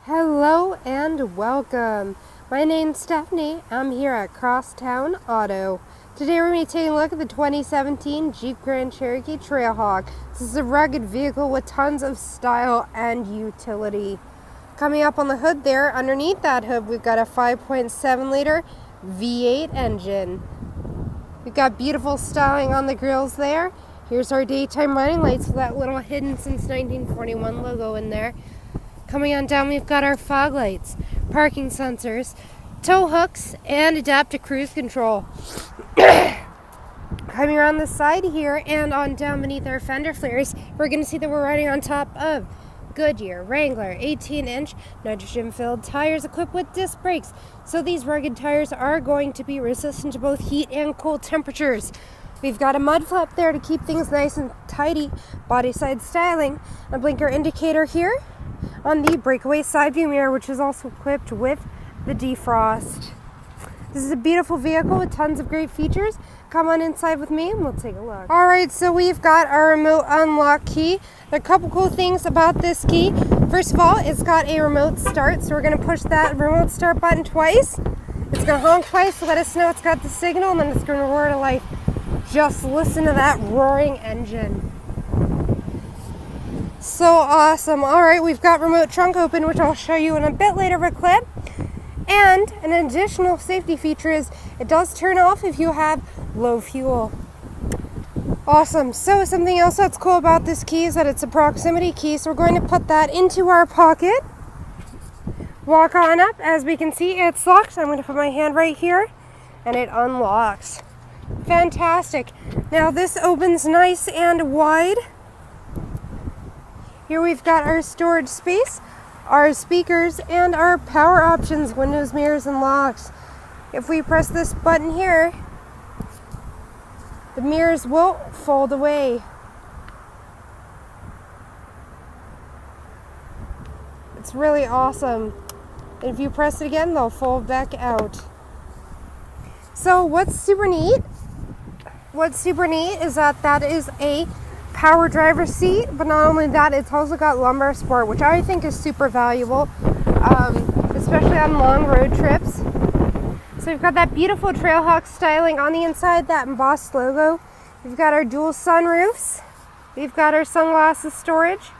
Hello and welcome. My name's Stephanie. I'm here at Crosstown Auto. Today we're going to be taking a look at the 2017 Jeep Grand Cherokee Trailhawk. This is a rugged vehicle with tons of style and utility. Coming up on the hood there, underneath that hood, we've got a 5.7 liter V8 engine. We've got beautiful styling on the grills there. Here's our daytime running lights with that little hidden since 1941 logo in there. Coming on down, we've got our fog lights, parking sensors, tow hooks, and adaptive cruise control. Coming around the side here and on down beneath our fender flares, we're going to see that we're riding on top of Goodyear Wrangler 18-inch nitrogen-filled tires equipped with disc brakes. So these rugged tires are going to be resistant to both heat and cold temperatures. We've got a mud flap there to keep things nice and tidy, body side styling, a blinker indicator here on the breakaway side view mirror, which is also equipped with the defrost. This is a beautiful vehicle with tons of great features. Come on inside with me and we'll take a look. Alright, so we've got our remote unlock key. There are a couple cool things about this key. First of all, it's got a remote start, so we're going to push that remote start button twice. It's going to honk twice to let us know it's got the signal, and then it's going to roar to life. Just listen to that roaring engine. So awesome. Alright, we've got remote trunk open, which I'll show you in a bit later of a clip. And an additional safety feature is it does turn off if you have low fuel. Awesome. So something else that's cool about this key is that it's a proximity key, so we're going to put that into our pocket. Walk on up. As we can see, it's locked. I'm going to put my hand right here and it unlocks. Fantastic. Now this opens nice and wide. Here we've got our storage space, our speakers, and our power options, windows, mirrors, and locks. If we press this button here, the mirrors will fold away. It's really awesome. And if you press it again, they'll fold back out. So what's super neat is that is a power driver seat, but not only that, it's also got lumbar support, which I think is super valuable, especially on long road trips. So we've got that beautiful Trailhawk styling on the inside, that embossed logo. We've got our dual sunroofs. We've got our sunglasses storage.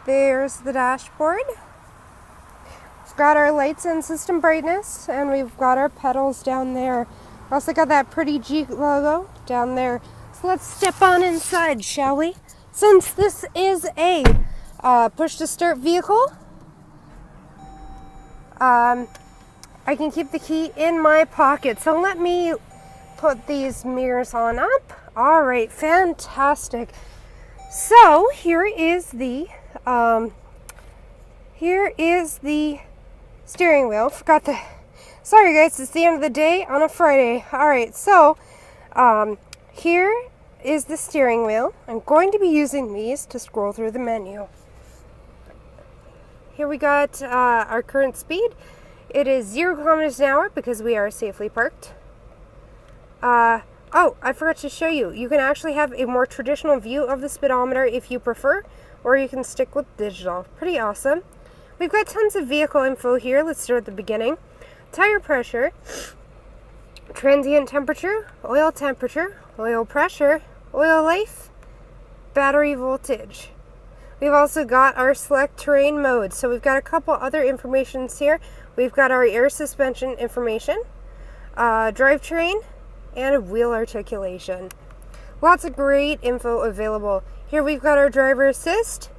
There's the dashboard. We've got our lights and system brightness, and we've got our pedals down there. We also got that pretty Jeep logo down there. So let's step on inside, shall we? Since this is a push-to-start vehicle, I can keep the key in my pocket. So let me put these mirrors on up. All right, fantastic. So here is the steering wheel. Sorry guys, it's the end of the day on a Friday. All right, so here is the steering wheel. I'm going to be using these to scroll through the menu. Here we got our current speed. It is 0 kilometers an hour because we are safely parked. Oh, I forgot to show you. You can actually have a more traditional view of the speedometer if you prefer, or you can stick with digital. Pretty awesome. We've got tons of vehicle info here. Let's start at the beginning. Tire pressure, transient temperature, oil pressure, oil life, battery voltage. We've also got our select-terrain mode. So we've got a couple other informations here. We've got our air suspension information, drivetrain, and wheel articulation. Lots of great info available. Here we've got our driver assist.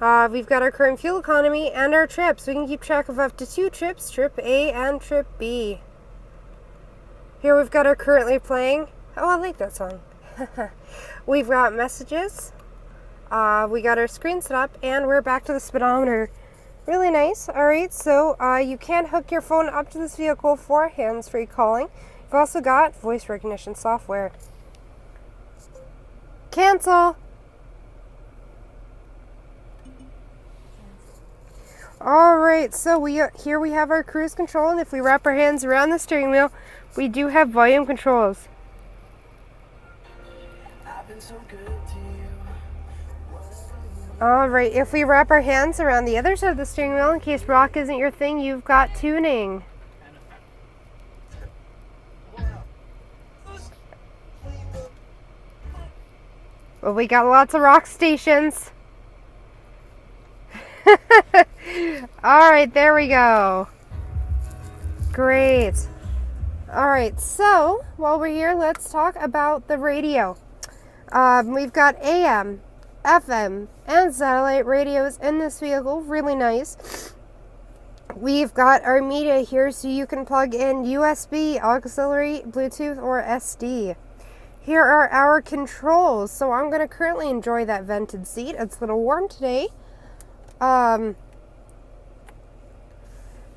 We've got our current fuel economy and our trips. We can keep track of up to 2 trips, trip A and trip B. Here we've got our currently playing. Oh, I like that song. We've got messages. We got our screen set up, and we're back to the speedometer. Really nice. Alright, so you can hook your phone up to this vehicle for hands-free calling. You've also got voice recognition software. Cancel! Alright, so here we have our cruise control, and if we wrap our hands around the steering wheel, we do have volume controls. Alright, if we wrap our hands around the other side of the steering wheel, in case rock isn't your thing, you've got tuning. Well, we got lots of rock stations. Alright, there we go. Great. Alright, so while we're here, let's talk about the radio. We've got AM, FM, and satellite radios in this vehicle. Really nice. We've got our media here, so you can plug in USB, auxiliary, Bluetooth, or SD. Here are our controls. So I'm going to currently enjoy that vented seat. It's a little warm today. But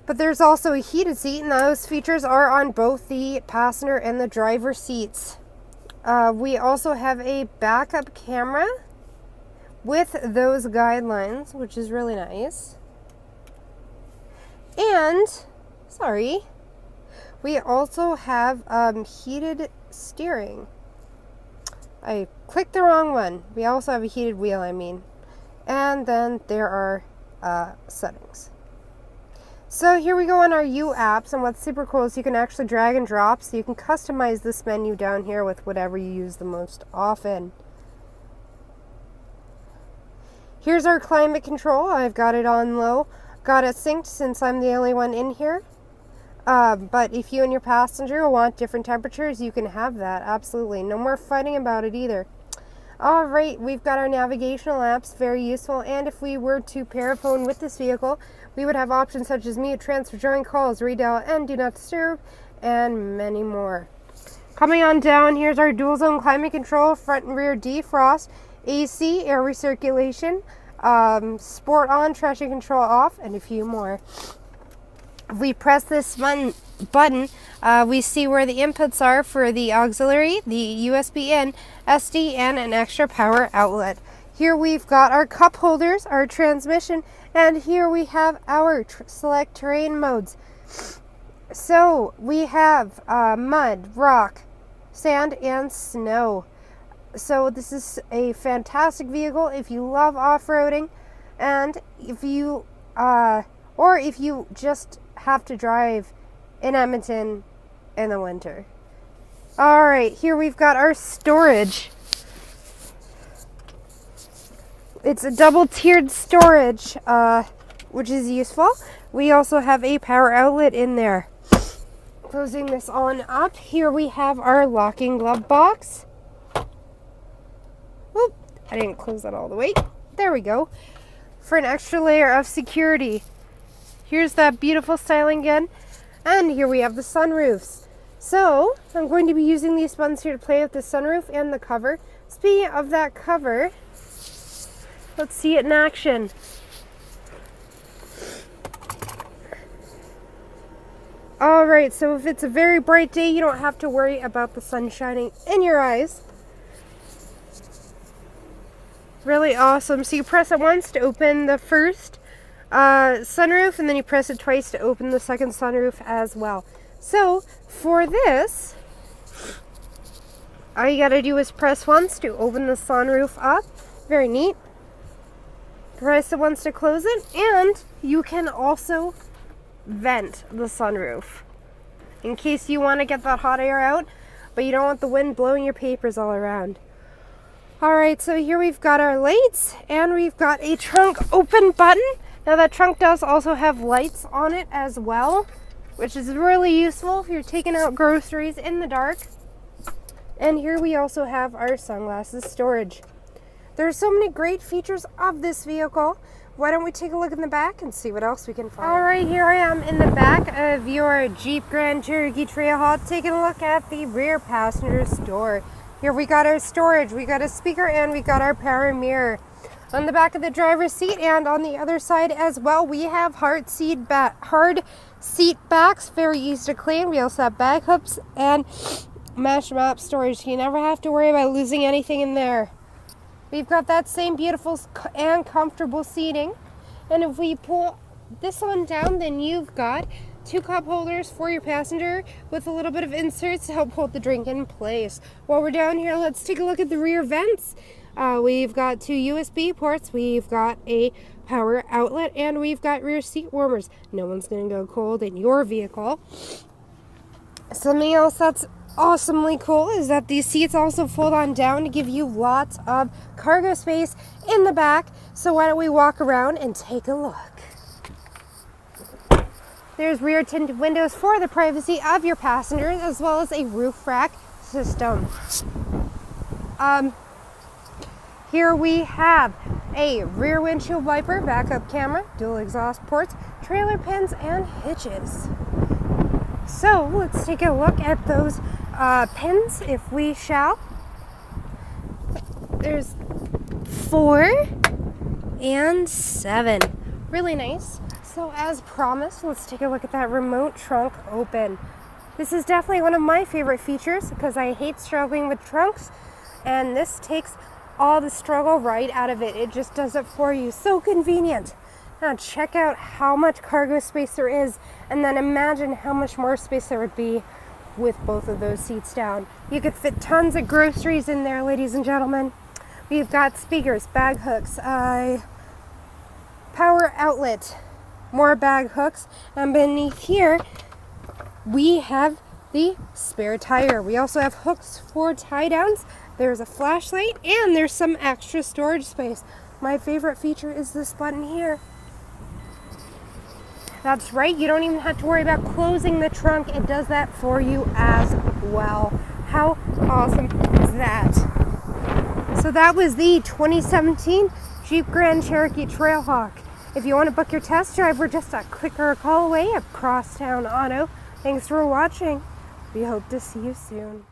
there's also a heated seat, and those features are on both the passenger and the driver seats. We also have a backup camera with those guidelines, which is really nice. And, we also have heated steering. I clicked the wrong one. We also have a heated wheel, And then there are settings. So here we go on our U apps, and what's super cool is you can actually drag and drop, so you can customize this menu down here with whatever you use the most often. Here's our climate control. I've got it on low. Got it synced since I'm the only one in here. But if you and your passenger want different temperatures, you can have that. Absolutely. No more fighting about it either. Alright, we've got our navigational apps, very useful, and if we were to pair a phone with this vehicle, we would have options such as mute, transfer, join calls, redial, and do not disturb, and many more. Coming on down, here's our dual zone climate control, front and rear defrost, AC, air recirculation, sport on, traction control off, and a few more. If we press this button, we see where the inputs are for the auxiliary, the USB in, SD, and an extra power outlet. Here we've got our cup holders, our transmission, and here we have our select terrain modes. So we have mud, rock, sand, and snow. So this is a fantastic vehicle if you love off-roading, and if you just have to drive in Edmonton in the winter. Alright, here we've got our storage. It's a double-tiered storage, which is useful. We also have a power outlet in there. Closing this on up, here we have our locking glove box. Oop, I didn't close that all the way. There we go. For an extra layer of security. Here's that beautiful styling again. And here we have the sunroofs. So, I'm going to be using these buttons here to play with the sunroof and the cover. Speaking of that cover, let's see it in action. Alright, so if it's a very bright day, you don't have to worry about the sun shining in your eyes. Really awesome. So you press it once to open the first sunroof, and then you press it twice to open the second sunroof as well. So for this, all you gotta do is press once to open the sunroof up. Very neat. Press it once to close it, and you can also vent the sunroof in case you want to get that hot air out, but you don't want the wind blowing your papers all around. Alright, so here we've got our lights, and we've got a trunk open button. Now that trunk does also have lights on it as well, which is really useful if you're taking out groceries in the dark. And here we also have our sunglasses storage. There's so many great features of this vehicle. Why don't we take a look in the back and see what else we can find. Alright, here I am in the back of your Jeep Grand Cherokee Trailhawk, taking a look at the rear passenger door. Here we got our storage, we got a speaker, and we got our power mirror. On the back of the driver's seat and on the other side as well, we have hard seat backs, very easy to clean. We also have bag hooks and mesh map storage. You never have to worry about losing anything in there. We've got that same beautiful and comfortable seating. And if we pull this one down, then you've got two cup holders for your passenger with a little bit of inserts to help hold the drink in place. While we're down here, let's take a look at the rear vents. We've got 2 USB ports, we've got a power outlet, and we've got rear seat warmers. No one's going to go cold in your vehicle. Something else that's awesomely cool is that these seats also fold on down to give you lots of cargo space in the back. So why don't we walk around and take a look. There's rear tinted windows for the privacy of your passengers, as well as a roof rack system. Here we have a rear windshield wiper, backup camera, dual exhaust ports, trailer pins, and hitches. So let's take a look at those pins, if we shall. There's 4 and 7. Really nice. So as promised, let's take a look at that remote trunk open. This is definitely one of my favorite features because I hate struggling with trunks, and this takes all the struggle right out of it. It just does it for you. So convenient. Now check out how much cargo space there is, and then imagine how much more space there would be with both of those seats down. You could fit tons of groceries in there, ladies and gentlemen. We've got speakers, bag hooks, power outlet, more bag hooks, and beneath here we have the spare tire. We also have hooks for tie downs. There's a flashlight, and there's some extra storage space. My favorite feature is this button here. That's right, you don't even have to worry about closing the trunk. It does that for you as well. How awesome is that? So that was the 2017 Jeep Grand Cherokee Trailhawk. If you want to book your test drive, we're just a click or a call away at Crosstown Auto. Thanks for watching. We hope to see you soon.